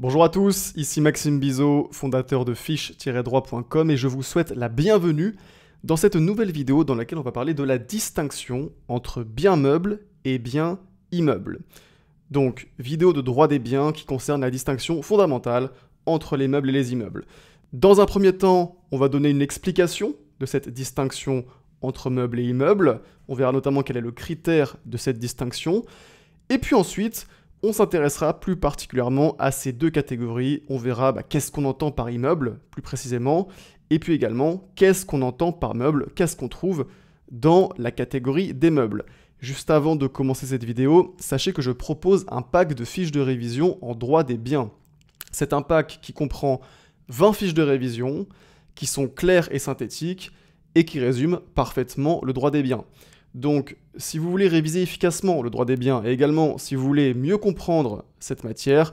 Bonjour à tous, ici Maxime Bizot, fondateur de fiche-droit.com et je vous souhaite la bienvenue dans cette nouvelle vidéo dans laquelle on va parler de la distinction entre bien meuble et bien immeuble. Donc, vidéo de droit des biens qui concerne la distinction fondamentale entre les meubles et les immeubles. Dans un premier temps, on va donner une explication de cette distinction entre meubles et immeubles. On verra notamment quel est le critère de cette distinction. Et puis ensuite, on s'intéressera plus particulièrement à ces deux catégories. On verra qu'est-ce qu'on entend par immeuble, plus précisément, et puis également qu'est-ce qu'on entend par meuble, qu'est-ce qu'on trouve dans la catégorie des meubles. Juste avant de commencer cette vidéo, sachez que je propose un pack de fiches de révision en droit des biens. C'est un pack qui comprend 20 fiches de révision, qui sont claires et synthétiques, et qui résument parfaitement le droit des biens. Donc, si vous voulez réviser efficacement le droit des biens, et également si vous voulez mieux comprendre cette matière,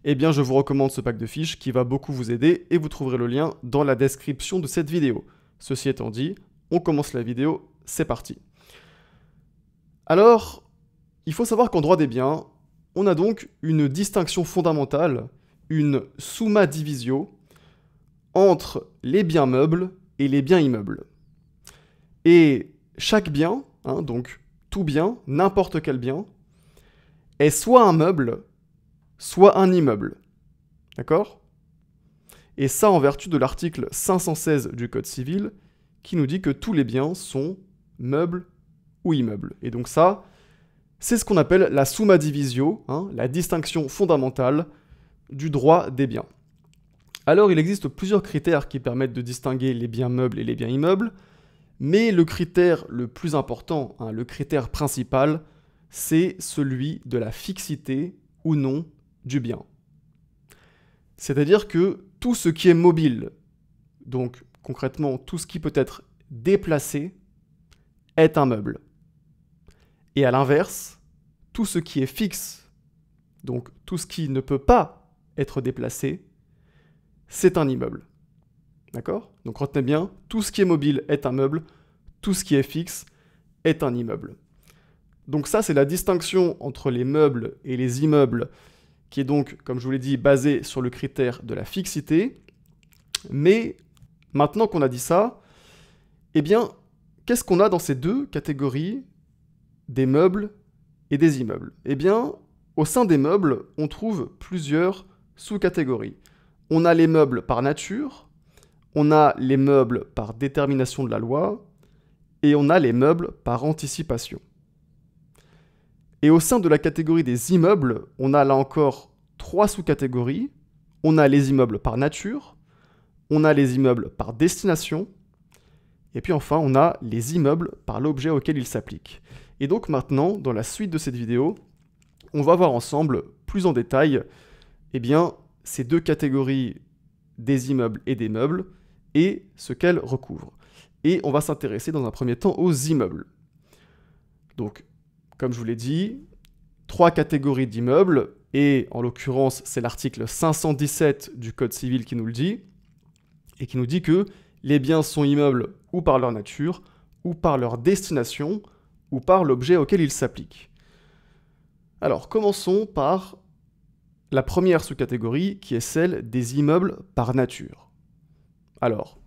eh bien je vous recommande ce pack de fiches qui va beaucoup vous aider, et vous trouverez le lien dans la description de cette vidéo. Ceci étant dit, on commence la vidéo, c'est parti. Alors, il faut savoir qu'en droit des biens, on a donc une distinction fondamentale, une summa divisio, entre les biens meubles et les biens immeubles. Et chaque bien, donc tout bien, n'importe quel bien, est soit un meuble, soit un immeuble. D'accord ? Et ça en vertu de l'article 516 du Code civil, qui nous dit que tous les biens sont meubles ou immeubles. Et donc ça, c'est ce qu'on appelle la summa divisio, la distinction fondamentale du droit des biens. Alors il existe plusieurs critères qui permettent de distinguer les biens meubles et les biens immeubles, mais le critère le plus important, le critère principal, c'est celui de la fixité ou non du bien. C'est-à-dire que tout ce qui est mobile, donc concrètement tout ce qui peut être déplacé, est un meuble. Et à l'inverse, tout ce qui est fixe, donc tout ce qui ne peut pas être déplacé, c'est un immeuble. D'accord ? Donc retenez bien, tout ce qui est mobile est un meuble, tout ce qui est fixe est un immeuble. Donc ça, c'est la distinction entre les meubles et les immeubles, qui est donc, comme je vous l'ai dit, basée sur le critère de la fixité. Mais maintenant qu'on a dit ça, eh bien, qu'est-ce qu'on a dans ces deux catégories des meubles et des immeubles ? Eh bien, au sein des meubles, on trouve plusieurs sous-catégories. On a les meubles par nature, on a les meubles par détermination de la loi, et on a les meubles par anticipation. Et au sein de la catégorie des immeubles, on a là encore 3 sous-catégories. On a les immeubles par nature, on a les immeubles par destination, et puis enfin on a les immeubles par l'objet auquel ils s'appliquent. Et donc maintenant, dans la suite de cette vidéo, on va voir ensemble, plus en détail, ces deux catégories des immeubles et des meubles, et ce qu'elles recouvrent. Et on va s'intéresser dans un premier temps aux immeubles. Donc, comme je vous l'ai dit, 3 catégories d'immeubles, et en l'occurrence, c'est l'article 517 du Code civil qui nous le dit, et qui nous dit que les biens sont immeubles ou par leur nature, ou par leur destination, ou par l'objet auquel ils s'appliquent. Alors, commençons par la première sous-catégorie, qui est celle des immeubles par nature. Alors,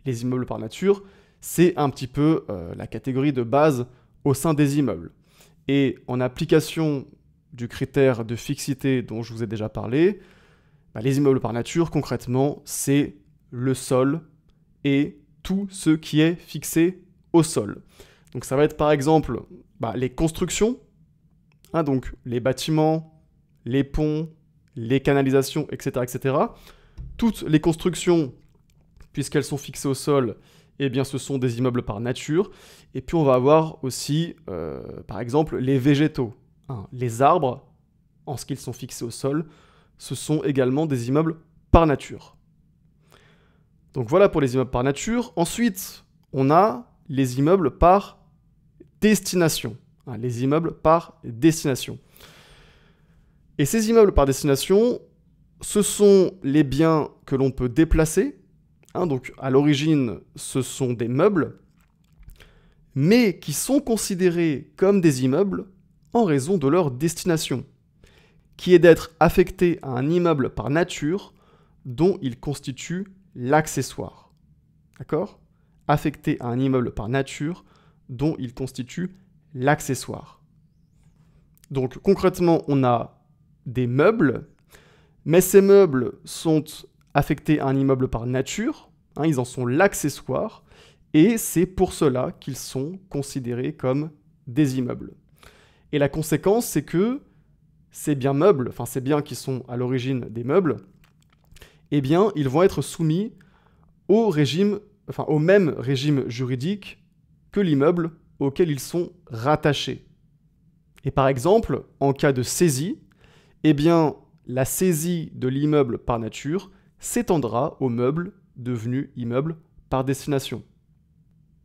les immeubles par nature, c'est un petit peu la catégorie de base au sein des immeubles. Et en application du critère de fixité dont je vous ai déjà parlé, les immeubles par nature, concrètement, c'est le sol et tout ce qui est fixé au sol. Donc ça va être par exemple les constructions, donc les bâtiments, les ponts, les canalisations, etc., etc. Toutes les constructions, puisqu'elles sont fixées au sol, eh bien ce sont des immeubles par nature. Et puis on va avoir aussi, par exemple, les végétaux. Les arbres, en ce qu'ils sont fixés au sol, ce sont également des immeubles par nature. Donc voilà pour les immeubles par nature. Ensuite, on a les immeubles par destination. Les immeubles par destination. Et ces immeubles par destination, ce sont les biens que l'on peut déplacer. Donc à l'origine, ce sont des meubles, mais qui sont considérés comme des immeubles en raison de leur destination. qui est d'être affecté à un immeuble par nature dont il constitue l'accessoire. D'accord? Affecté à un immeuble par nature dont il constitue l'accessoire. Donc concrètement, on a des meubles, mais ces meubles sont affectés à un immeuble par nature, ils en sont l'accessoire, et c'est pour cela qu'ils sont considérés comme des immeubles. Et la conséquence, c'est que ces biens meubles, enfin ces biens qui sont à l'origine des meubles, eh bien, ils vont être soumis au même régime juridique que l'immeuble auquel ils sont rattachés. Et par exemple, en cas de saisie, eh bien, la saisie de l'immeuble par nature s'étendra aux meubles devenus immeubles par destination.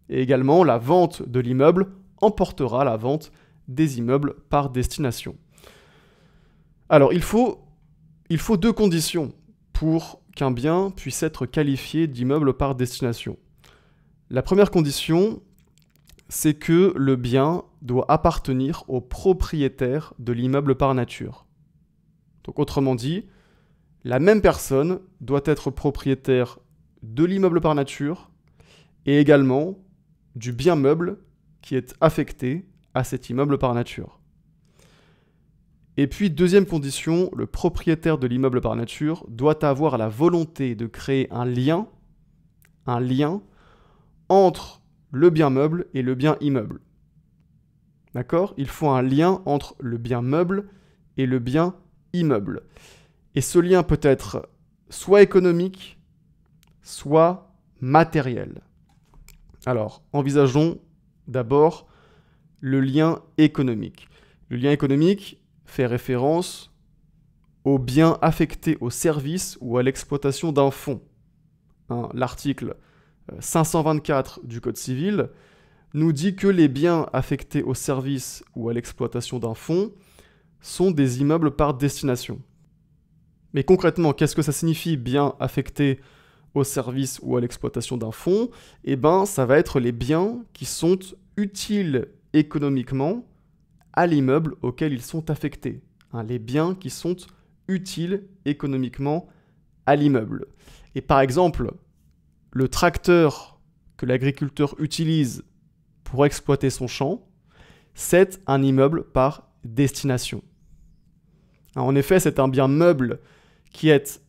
Et également, la vente de l'immeuble emportera la vente des immeubles par destination. Alors, il faut 2 conditions pour qu'un bien puisse être qualifié d'immeuble par destination. La première condition, c'est que le bien doit appartenir au propriétaire de l'immeuble par nature. Donc autrement dit, la même personne doit être propriétaire de l'immeuble par nature et également du bien meuble qui est affecté à cet immeuble par nature. Et puis, deuxième condition, le propriétaire de l'immeuble par nature doit avoir la volonté de créer un lien entre le bien meuble et le bien immeuble. D'accord? Il faut un lien entre le bien meuble et le bien immeuble. Et ce lien peut être soit économique, soit matériel. Alors, envisageons d'abord le lien économique. Le lien économique fait référence aux biens affectés au service ou à l'exploitation d'un fonds. L'article 524 du Code civil nous dit que les biens affectés au service ou à l'exploitation d'un fonds sont des immeubles par destination. Mais concrètement, qu'est-ce que ça signifie, biens affectés au service ou à l'exploitation d'un fonds? Eh bien, ça va être les biens qui sont utiles économiquement à l'immeuble auquel ils sont affectés. Les biens qui sont utiles économiquement à l'immeuble. Et par exemple, le tracteur que l'agriculteur utilise pour exploiter son champ, c'est un immeuble par destination. En effet, c'est un bien meuble qui est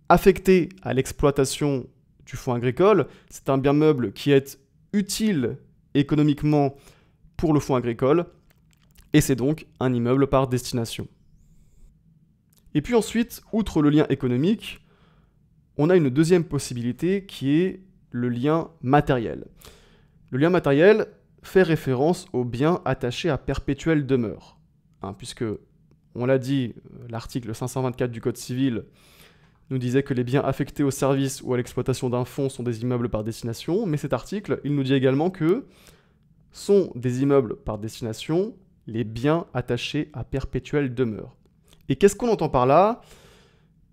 affecté à l'exploitation du fonds agricole, c'est un bien meuble qui est utile économiquement pour le fonds agricole, et c'est donc un immeuble par destination. Et puis ensuite, outre le lien économique, on a une deuxième possibilité qui est le lien matériel. Le lien matériel fait référence aux biens attachés à perpétuelle demeure, puisque, on l'a dit, l'article 524 du Code civil nous disait que les biens affectés au service ou à l'exploitation d'un fonds sont des immeubles par destination, mais cet article, il nous dit également que sont des immeubles par destination les biens attachés à perpétuelle demeure. Et qu'est-ce qu'on entend par là?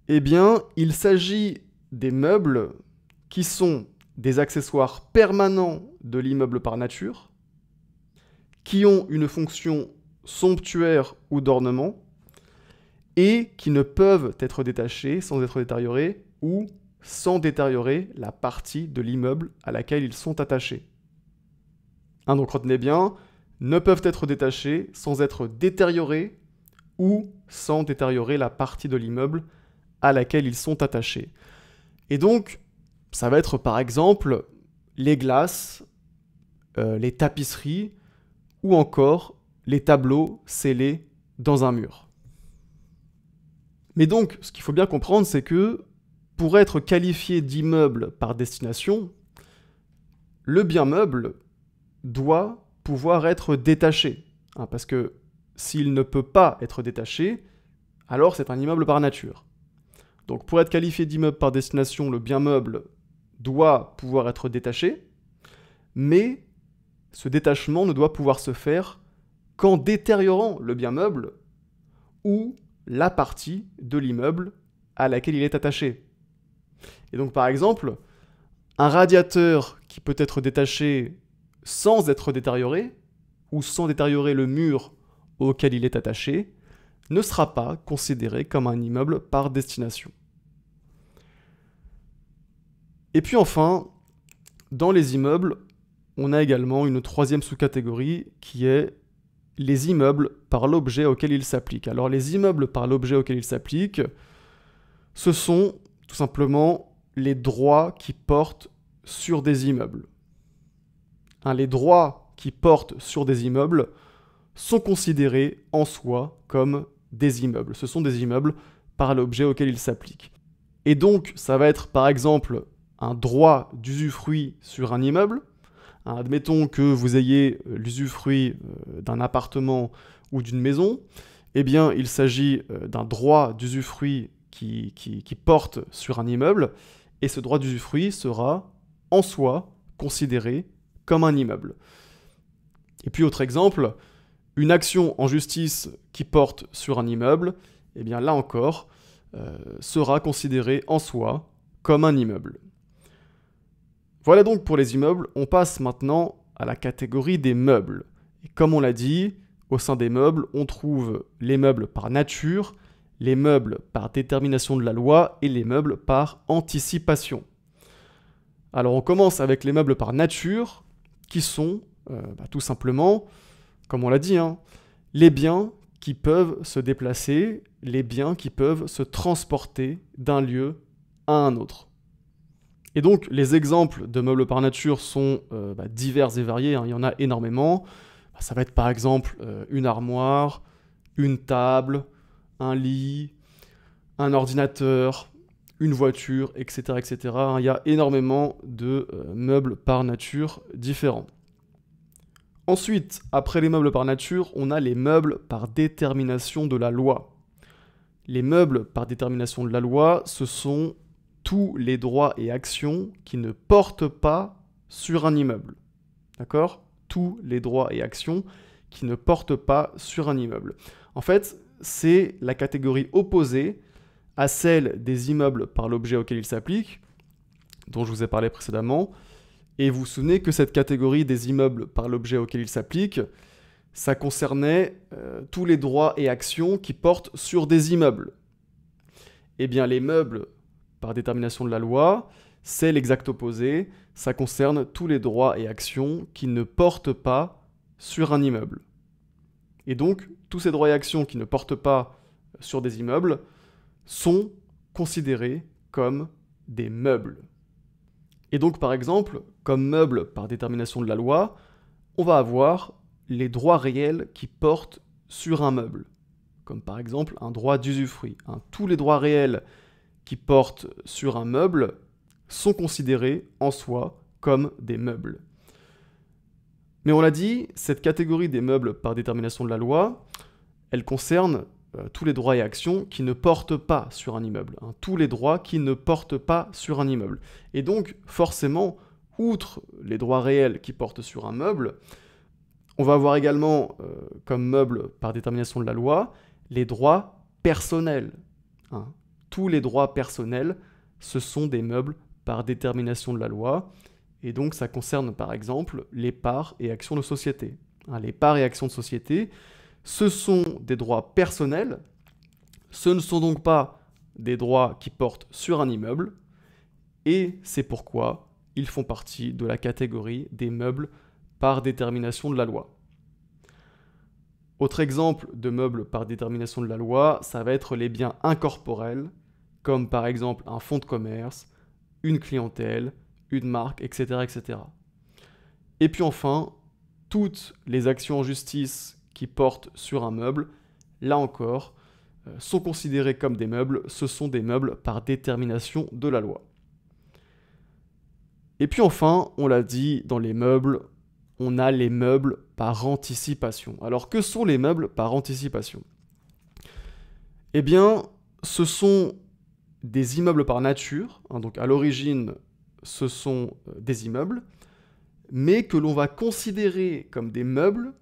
Eh bien, il s'agit des meubles qui sont des accessoires permanents de l'immeuble par nature, qui ont une fonction somptuaire ou d'ornement, et qui ne peuvent être détachés sans être détériorés ou sans détériorer la partie de l'immeuble à laquelle ils sont attachés. Donc retenez bien, ne peuvent être détachés sans être détériorés ou sans détériorer la partie de l'immeuble à laquelle ils sont attachés. Et donc, ça va être par exemple les glaces, les tapisseries ou encore les tableaux scellés dans un mur. Mais donc, ce qu'il faut bien comprendre, c'est que pour être qualifié d'immeuble par destination, le bien meuble doit pouvoir être détaché. Parce que s'il ne peut pas être détaché, alors c'est un immeuble par nature. Donc pour être qualifié d'immeuble par destination, le bien meuble doit pouvoir être détaché, mais ce détachement ne doit pouvoir se faire qu'en détériorant le bien meuble ou la partie de l'immeuble à laquelle il est attaché. Et donc par exemple, un radiateur qui peut être détaché sans être détérioré, ou sans détériorer le mur auquel il est attaché, ne sera pas considéré comme un immeuble par destination. Et puis enfin, dans les immeubles, on a également une troisième sous-catégorie qui est les immeubles par l'objet auquel ils s'appliquent. Alors les immeubles par l'objet auquel ils s'appliquent, ce sont tout simplement les droits qui portent sur des immeubles. Les droits qui portent sur des immeubles sont considérés en soi comme des immeubles. Ce sont des immeubles par l'objet auquel ils s'appliquent. Et donc, ça va être par exemple un droit d'usufruit sur un immeuble. Admettons que vous ayez l'usufruit d'un appartement ou d'une maison. Eh bien, il s'agit d'un droit d'usufruit qui porte sur un immeuble. Et ce droit d'usufruit sera en soi considéré comme un immeuble. Et puis, autre exemple, une action en justice qui porte sur un immeuble, eh bien là encore, sera considérée en soi comme un immeuble. Voilà donc pour les immeubles. On passe maintenant à la catégorie des meubles. Et comme on l'a dit, au sein des meubles, on trouve les meubles par nature, les meubles par détermination de la loi et les meubles par anticipation. Alors on commence avec les meubles par nature, qui sont tout simplement, comme on l'a dit, les biens qui peuvent se déplacer, les biens qui peuvent se transporter d'un lieu à un autre. Et donc, les exemples de meubles par nature sont divers et variés, il y en a énormément. Ça va être par exemple une armoire, une table, un lit, un ordinateur, une voiture, etc. etc. Il y a énormément de meubles par nature différents. Ensuite, après les meubles par nature, on a les meubles par détermination de la loi. Les meubles par détermination de la loi, ce sont tous les droits et actions qui ne portent pas sur un immeuble. D'accord ? Tous les droits et actions qui ne portent pas sur un immeuble. En fait, c'est la catégorie opposée à celle des immeubles par l'objet auquel ils s'appliquent, dont je vous ai parlé précédemment. Et vous vous souvenez que cette catégorie des immeubles par l'objet auquel ils s'appliquent, ça concernait tous les droits et actions qui portent sur des immeubles. Eh bien, les meubles par détermination de la loi, c'est l'exact opposé. Ça concerne tous les droits et actions qui ne portent pas sur un immeuble. Et donc, tous ces droits et actions qui ne portent pas sur des immeubles sont considérés comme des meubles. Et donc, par exemple, comme meuble par détermination de la loi, on va avoir les droits réels qui portent sur un meuble, comme par exemple un droit d'usufruit. Tous les droits réels qui portent sur un meuble sont considérés en soi comme des meubles. Mais on l'a dit, cette catégorie des meubles par détermination de la loi, elle concerne tous les droits et actions qui ne portent pas sur un immeuble. Tous les droits qui ne portent pas sur un immeuble. Et donc, forcément, outre les droits réels qui portent sur un meuble, on va avoir également, comme meuble par détermination de la loi, les droits personnels. Tous les droits personnels, ce sont des meubles par détermination de la loi. Et donc, ça concerne, par exemple, les parts et actions de société. Les parts et actions de société, ce sont des droits personnels. Ce ne sont donc pas des droits qui portent sur un immeuble. Et c'est pourquoi ils font partie de la catégorie des meubles par détermination de la loi. Autre exemple de meubles par détermination de la loi, ça va être les biens incorporels, comme par exemple un fonds de commerce, une clientèle, une marque, etc., etc. Et puis enfin, toutes les actions en justice qui portent sur un meuble, là encore, sont considérées comme des meubles. Ce sont des meubles par détermination de la loi. Et puis enfin, on l'a dit, dans les meubles, on a les meubles par anticipation. Alors, que sont les meubles par anticipation ? Eh bien, ce sont des immeubles par nature. Donc, à l'origine, ce sont des immeubles, mais que l'on va considérer comme des meubles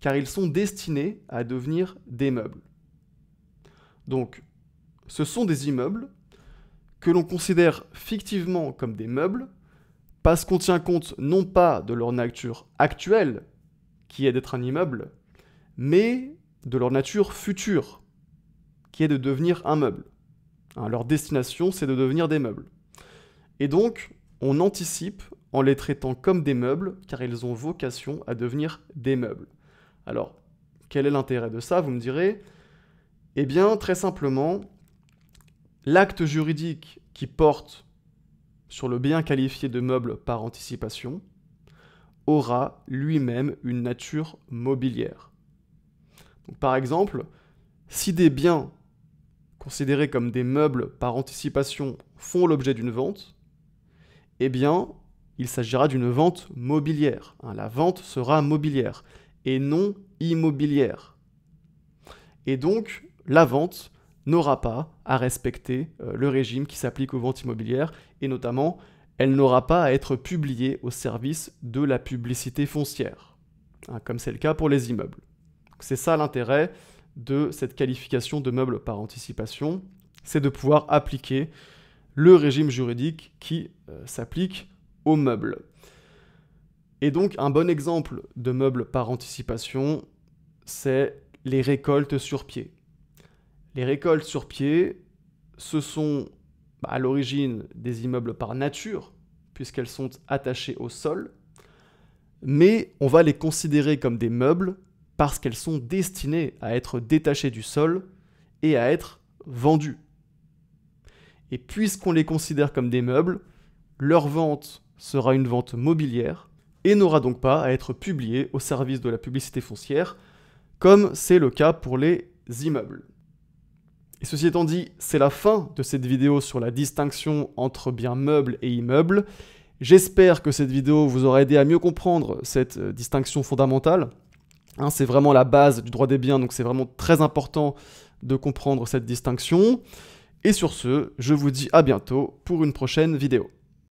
car ils sont destinés à devenir des meubles. Donc, ce sont des immeubles que l'on considère fictivement comme des meubles parce qu'on tient compte non pas de leur nature actuelle, qui est d'être un immeuble, mais de leur nature future, qui est de devenir un meuble. Leur destination, c'est de devenir des meubles. Et donc, on anticipe en les traitant comme des meubles, car ils ont vocation à devenir des meubles. Alors, quel est l'intérêt de ça, vous me direz? Eh bien, très simplement, l'acte juridique qui porte sur le bien qualifié de meuble par anticipation aura lui-même une nature mobilière. Donc, par exemple, si des biens considérés comme des meubles par anticipation font l'objet d'une vente, eh bien, il s'agira d'une vente mobilière. La vente sera mobilière et non immobilière. Et donc, la vente n'aura pas à respecter le régime qui s'applique aux ventes immobilières, et notamment, elle n'aura pas à être publiée au service de la publicité foncière, comme c'est le cas pour les immeubles. C'est ça l'intérêt de cette qualification de meuble par anticipation, c'est de pouvoir appliquer le régime juridique qui s'applique aux meubles. Et donc, un bon exemple de meuble par anticipation, c'est les récoltes sur pied. Les récoltes sur pied, ce sont à l'origine des immeubles par nature, puisqu'elles sont attachées au sol, mais on va les considérer comme des meubles parce qu'elles sont destinées à être détachées du sol et à être vendues. Et puisqu'on les considère comme des meubles, leur vente sera une vente mobilière et n'aura donc pas à être publiée au service de la publicité foncière, comme c'est le cas pour les immeubles. Et ceci étant dit, c'est la fin de cette vidéo sur la distinction entre biens meubles et immeubles. J'espère que cette vidéo vous aura aidé à mieux comprendre cette distinction fondamentale. C'est vraiment la base du droit des biens, donc c'est vraiment très important de comprendre cette distinction. Et sur ce, je vous dis à bientôt pour une prochaine vidéo.